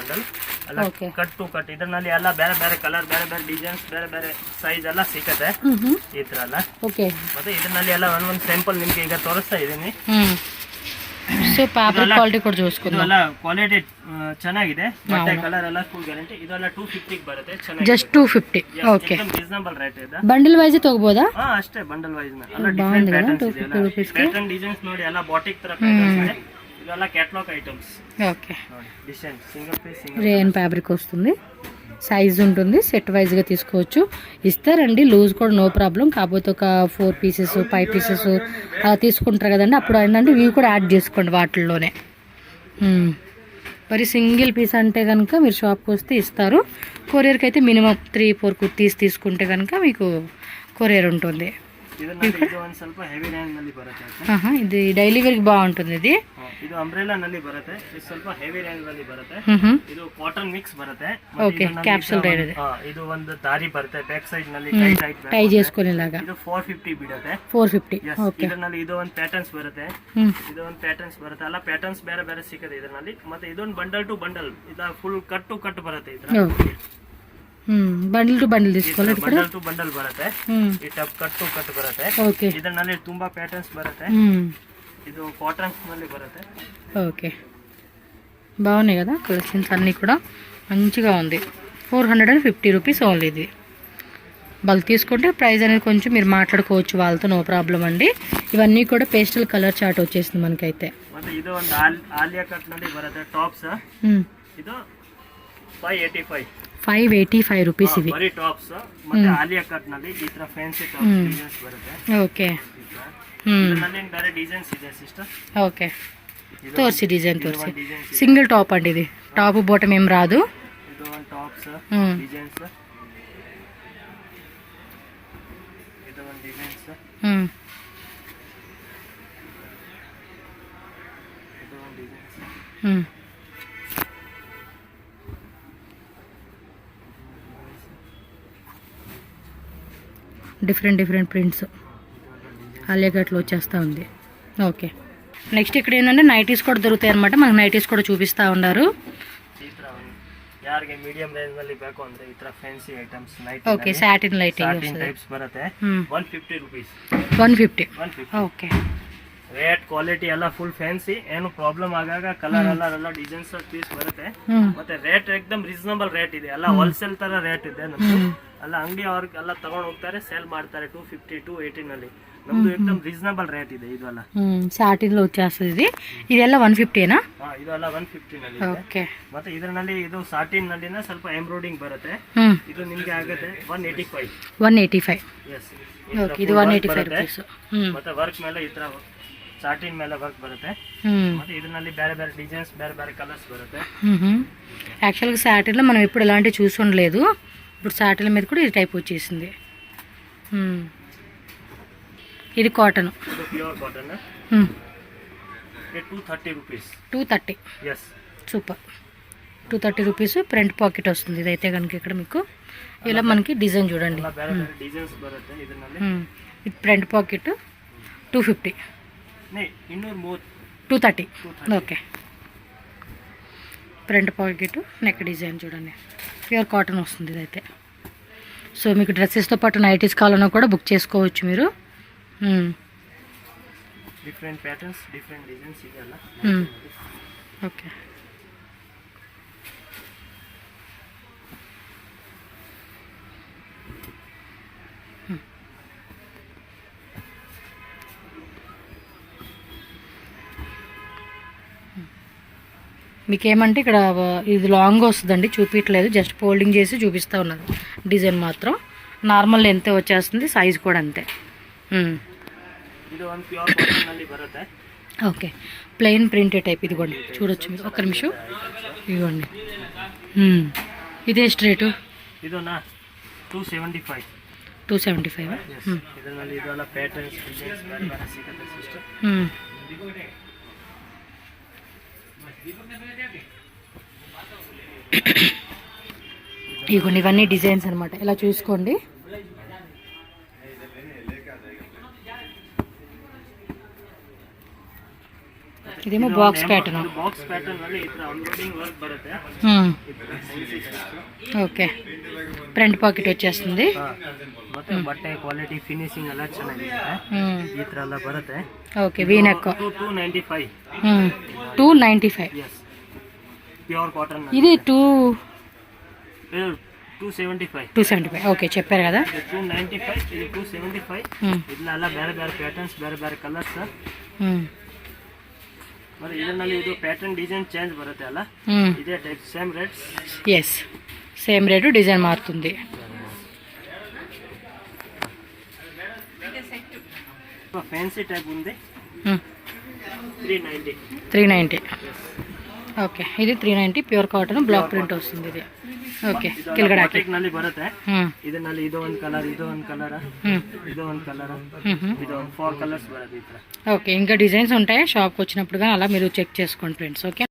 ಎಲ್ಲ ಕಟ್ ಟು ಕಟ್. ಇದರಲ್ಲಿ ಎಲ್ಲ ಬೇರೆ ಬೇರೆ ಕಲರ್, ಬೇರೆ ಬೇರೆ ಡಿಸೈನ್ಸ್, ಬೇರೆ ಬೇರೆ ಸೈಜ್ ಎಲ್ಲ ಸಿಗುತ್ತೆ ಈ ತರ ಎಲ್ಲ. ಓಕೆ, ಮತ್ತೆ ಇದರಲ್ಲಿ ಎಲ್ಲ ಒಂದೊಂದು ಸ್ಯಾಂಪಲ್ ನಿಮ್ಗೆ ಈಗ ತೋರಿಸ್ತಾ ಇದೀನಿ. సో ఫ్యాబ్రిక్ క్వాలిటీ కూడా చూసుకుందాం. ಇದೆಲ್ಲ ಕ್ವಾಲಿಟಿ ಚೆನ್ನಾಗಿದೆ, ಬಟ್ಟೆ ಕಲರ್ ಎಲ್ಲ ಫುಲ್ ಗ್ಯಾರಂಟಿ. ಇದೆಲ್ಲ 250 ಗೆ ಬರುತ್ತೆ, ಚೆನ್ನಾಗಿ ಜಸ್ಟ್ 250. ಓಕೆ, ರೀಸನಬಲ್ ರೇಟ್ ಇದೆ. ಬಂಡಲ್ ವೈಸ್ ತಗೋಬೋದಾ? ಅಷ್ಟೇ, ಬಂಡಲ್ ವೈಸ್ ಎಲ್ಲ ಡಿಫರೆಂಟ್ ಪ್ಯಾಟರ್ನ್ಸ್ ಇದೆ. 250 ರೂಪಾಯಿ ಪ್ಯಾಟರ್ನ್ ಡಿಸೈನ್ಸ್ ನೋಡಿ, ಎಲ್ಲ ಬಾಟಿಕ್ ತರ ಪ್ಯಾಟರ್ನ್ಸ್ ಇದೆ. ಇದೆಲ್ಲ catalogue items. Okay, design single piece, rayon fabric వస్తుంది, సైజ్ ఉంటుంది, సెట్ వైజ్గా తీసుకోవచ్చు. ఇస్తారండి లూజ్ కూడా, నో ప్రాబ్లం. కాకపోతే ఒక 4 పీసెస్ 5 పీసెస్ అలా తీసుకుంటారు కదండి, అప్పుడు ఏంటంటే ఇవి కూడా యాడ్ చేసుకోండి వాటిల్లోనే. మరి సింగిల్ పీస్ అంటే కనుక మీరు షాప్కి వస్తే ఇస్తారు. కొరియర్కి అయితే మినిమం 3-4 కుర్తీస్ తీసుకుంటే కనుక మీకు కొరియర్ ఉంటుంది. ఇది డైలీ వేర్ బాగుంటుంది. ಇದು ಅಂಬ್ರೆಲಾ ನಲ್ಲಿ ಬರುತ್ತೆ, ಇದು ಸ್ವಲ್ಪ ಹೆವಿ ರೇಂಜ್ ನಲ್ಲಿ ಬರುತ್ತೆ. ಇದು ಕಾಟನ್ ಮಿಕ್ಸ್ ಬರುತ್ತೆ. ಓಕೆ, ಕ್ಯಾಪ್ಸೂಲ್ ರೇಟ್ ಇದೆ. ಇದು ಒಂದು ದಾರಿ ಬರುತ್ತೆ ಬ್ಯಾಕ್ ಸೈಡ್ ನಲ್ಲಿ ಟೈ చేసుకునేలాగా. ಇದು 450 ಬಿಡುತ್ತೆ. 450. ಓಕೆ, ಇದರಲ್ಲಿ ಇದು ಒಂದು ಪ್ಯಾಟರ್ನ್ಸ್ ಬರುತ್ತೆ. ಇದು ಒಂದು ಪ್ಯಾಟರ್ನ್ಸ್ ಬರುತ್ತೆ, ಅಲ್ಲ ಪ್ಯಾಟರ್ನ್ಸ್ ಬೇರೆ ಬೇರೆ ಸಿಗುತ್ತೆ ಇದರಲ್ಲಿ. ಮತ್ತೆ ಇದೊಂದು ಬಂಡಲ್ ಟು ಬಂಡಲ್, ಇದು ಫುಲ್ ಕಟ್ ಟು ಕಟ್ ಬರುತ್ತೆ. ಬಂಡಲ್ ಟು ಬಂಡಲ್ తీసుకోవాలి. ಬಂಡಲ್ ಟು ಬಂಡಲ್ ಬರುತ್ತೆ, ಈ ಟಪ್ ಕಟ್ ಟು ಕಟ್ ಬರುತ್ತೆ. ಓಕೆ, ಇದರಲ್ಲಿ ತುಂಬಾ ಪ್ಯಾಟರ್ನ್ಸ್ ಬರುತ್ತೆ. ಇದು కాటన్స్ ನಲ್ಲಿ బರುತ್ತೆ. ఓకే, బాగున్నాయి కదా కలెక్షన్స్ అన్నీ కూడా, మంచిగా ఉంది. 450 రూపీస్ ఓన్లీ. ఇది బల్క్ తీసుకుంటే ప్రైస్ అనేది కొంచెం మీరు మాట్లాడుకోవచ్చు వాళ్ళతో, నో ప్రాబ్లం అండి. ఇవన్నీ కూడా పేస్టల్ కలర్ చార్ట్ వచ్చేసింది మనకైతే. ಮತ್ತೆ ಇದು ಒಂದು ಆಲಿಯಾ ಕಟ್ ನಲ್ಲಿ ಬರುತ್ತೆ ಟಾಪ್ಸ್. ಇದು 585 రూపీస్ ఇవి ಬರೀ ಟಾಪ್ಸ್. ಮತ್ತೆ ಆಲಿಯಾ ಕಟ್ ನಲ್ಲಿ ಈ ತರ ಫ್ಯಾನ್ಸಿ ಟಾಪ್ ಡಿಸೈನ್ಸ್ ಬರುತ್ತೆ. ఓకే, ಬೇರೆ ಡಿಸೈನ್ಸ್ ಇದೆ ಸಿಸ್ಟರ್. ఓకే, తోర్సి డిజైన్ తోర్సి. సింగిల్ టాప్ అండి ఇది, టాప్ బాటమ్ ఏం రాదు. ಇದು ಒಂದು ಟಾಪ್ಸ್ ಡಿಸೈನ್ಸ್, ಇದು ಒಂದು ಡಿಸೈನ್ಸ್, ಇದು ಒಂದು ಡಿಸೈನ್ಸ್, డిఫరెంట్ ప్రింట్స్ అలేగట్లో వచ్చేస్తూ ఉంది. ఓకే, నెక్స్ట్ ఇక్కడ ఏంటంటే నైటీస్ కూడా దొరుకుతాయి అనమాట. మనకు నైటీస్ కూడా చూపిస్తూ ఉన్నారు. ಯಾರಿಗೆ ಮೀಡಿಯಂ ರೇಂಜ್ ನಲ್ಲಿ ಬೇಕು ಅಂದ್ರೆ ಈ ತರ fancy items night. Okay, satin lighting types ಬರುತ್ತೆ. 150 ರೂಪೀಸ್. 150. ಓಕೆ, ರೇಟ್ ಕ್ವಾಲಿಟಿ ಎಲ್ಲ ಫುಲ್ ಫ್ಯಾನ್ಸಿ, ಏನು ಪ್ರಾಬ್ಲಮ್ ಆಗಾಗ ಕಲರ್ ಎಲ್ಲ ಡಿಸೈನ್ಸ್ ಪೀಸ್ ಬರುತ್ತೆ. ಮತ್ತೆ ರೇಟ್ ಎಕ್ದಮ್ ರೀಸನಬಲ್ ರೇಟ್ ಇದೆ, ಎಲ್ಲ ಹೋಲ್ಸೇಲ್ ತರ ರೇಟ್ ಇದೆ ನಮ್ದು. ಎಲ್ಲ ಅಂಗಡಿ ಅವ್ರಿಗೆಲ್ಲ ತಗೊಂಡು ಹೋಗ್ತಾರೆ, ಸೇಲ್ ಮಾಡ್ತಾರೆ 250 280 ನಲ್ಲಿ. ನಮ್ದು ಎಕ್ದಮ್ ರೀಸನಬಲ್ ರೇಟ್ ಇದೆ. ಇದೆಲ್ಲ ಸಾಟಿನ್ లో వచ్చేస్తుంది. ఇది ಇದೆಲ್ಲ 150 ಇದೆಲ್ಲ 150 ನಲ್ಲಿ. ಓಕೆ, ಮತ್ತೆ ಇದರಲ್ಲಿ ಇದು ಸಾಟಿನ್ ನಲ್ಲಿನ ಸ್ವಲ್ಪ ಎಂಬ್ರಾಯ್ಡಿಂಗ್ ಬರುತ್ತೆ. ಇದು ನಿಮಗೆ ಆಗುತ್ತೆ 185. 185. ಎಸ್, ಓಕೆ, ಇದು 185 ರೂಪೀಸ್. ಮತ್ತೆ ವರ್ಕ್ ಮೇಲೆ ಈ ತರ ಸಾಟಿನ್ ಮೇಲೆ ವರ್ಕ್ ಬರುತ್ತೆ. ಮತ್ತೆ ಇದರಲ್ಲಿ ಬೇರೆ ಬೇರೆ ಡಿಸೈನ್ಸ್, ಬೇರೆ ಬೇರೆ కలర్స్ బರುತ್ತೆ. యాక్చువల్గా సాటిన్ లో మనం ఎప్పుడు ఇలాంటివి చూసి ఉండలేదు. ఇప్పుడు సాటిన్ మీద కూడా ఈ టైప్ వచ్చేసింది. ఇది కాటన్, ఇది ప్యూర్ కాటన్. ఇది 230 rupees. 230. yes, super. 230 rupees. Front pocket వస్తుంది. ఇదైతే కనుక ఇక్కడ మీకు ఇలా మనకి డిజైన్ చూడండి, ಬೇರೆ ಬೇರೆ ಡಿಸೈನ್ಸ್ ಬರುತ್ತೆ ಇದರಲ್ಲಿ. ఇది front pocket 250. 230. 230. Okay, front pocket, neck design చూడండి, ప్యూర్ కాటన్ వస్తుంది ఇదైతే. సో మీకు డ్రెస్సెస్తో పాటు నైటీస్ కావాలన్నా కూడా బుక్ చేసుకోవచ్చు మీరు. డిఫరెంట్ ప్యాటర్న్స్, డిఫరెంట్ డిజైన్స్ ఇవ్వాలా. ఓకే, మీకు ఏమంటే ఇక్కడ ఇది లాంగ్ వస్తుందండి, చూపించట్లేదు, జస్ట్ ఫోల్డింగ్ చేసి చూపిస్తూ ఉన్నారు. డిజైన్ మాత్రం నార్మల్ లెంత్ వచ్చేస్తుంది, సైజ్ కూడా అంతే. ಇದು ಒಂದು ಪ್ಯೂರ್ ಕಾಟನ್ ನಲ್ಲಿ ಬರುತ್ತೆ. ఓకే, ప్లెయిన్ ప్రింటెడ్ టైప్ ఇదిగోండి, చూడొచ్చు మీరు. ఒక్క నిమిషం, ఇదిగోండి. ఇదే స్ట్రేటు ಇದನ್ನ 275. 275. ಇದರಲ್ಲಿ ಇದೆಲ್ಲ ಪ್ಯಾಟರ್ನ್ಸ್ ಡಿಸೈನ್ಸ್ ಬೇರೆ ಬೇರೆ ಸಿಗುತ್ತೆ ಸಿಸ್ಟರ್. ఇదిగోండి, ఇవన్నీ డిజైన్స్ అనమాట, ఇలా చూసుకోండి. ఇదేమో బాక్స్ ప్యాటర్న్. ಬಾಕ್ಸ್ ಪ್ಯಾಟರ್ನ್ ನಲ್ಲಿ ಈ ತರ ಎಂಬ್ರಾಯ್ಡಿಂಗ್ ವರ್ಕ್ ಬರುತ್ತೆ. ఓకే, ಫ್ರಂಟ್ ಪಾಕೆಟ್ వచ్చేస్తుంది. ಮತ್ತೆ ಬಟ್ಟೆ ಕ್ವಾಲಿಟಿ ಫಿನಿಶಿಂಗ್ ಎಲ್ಲ ಚೆನ್ನಾಗಿದೆ, ಈ ತರ ಎಲ್ಲ ಬರುತ್ತೆ. Okay, V neck 295. 295. yes, pure cotton. ఇది 275. 275. ఓకే, చెప్పారు కదా. 295, ఇది 275. ಇದನ್ನೆಲ್ಲ ಬೇರೆ ಬೇರೆ ಪ್ಯಾಟರ್ನ್ಸ್, ಬೇರೆ ಬೇರೆ ಕಲರ್ಸ್. మరి ಇದರಲ್ಲಿ ಇದು ಪ್ಯಾಟರ್ನ್ ಡಿಸೈನ್ ಚೇಂಜ್ ಬರುತ್ತೆ ಅಲ್ಲ, ಇದೇ type same rate. Yes, same rate, design మారుతుంది. ఫ్యాన్సీ టైప్ ఉంది. 390. 390. ఓకే, ఇది 390 ప్యూర్ కాటన్, బ్లాక్ ప్రింట్ వస్తుంది ఇది. ఓಕೆ, ಕೆಳಗಡೆ ನಲ್ಲಿ ಬರುತ್ತೆ. ಇದರಲ್ಲಿ ಇದು ಒಂದು ಕಲರ್, ಇದು ಒಂದು ಕಲರ್, ಇದು ಒಂದು ಕಲರ್, ಇದು ಒಂದು 4 ಕಲರ್ಸ್ ಬರುತ್ತೆ ಈ ತರ. ఓకే, ఇంకా డిజైన్స్ ఉంటాయి షాప్కి వచ్చినప్పుడు కానీ అలా మీరు చెక్ చేసుకోండి ఫ్రెండ్స్. ఓకే.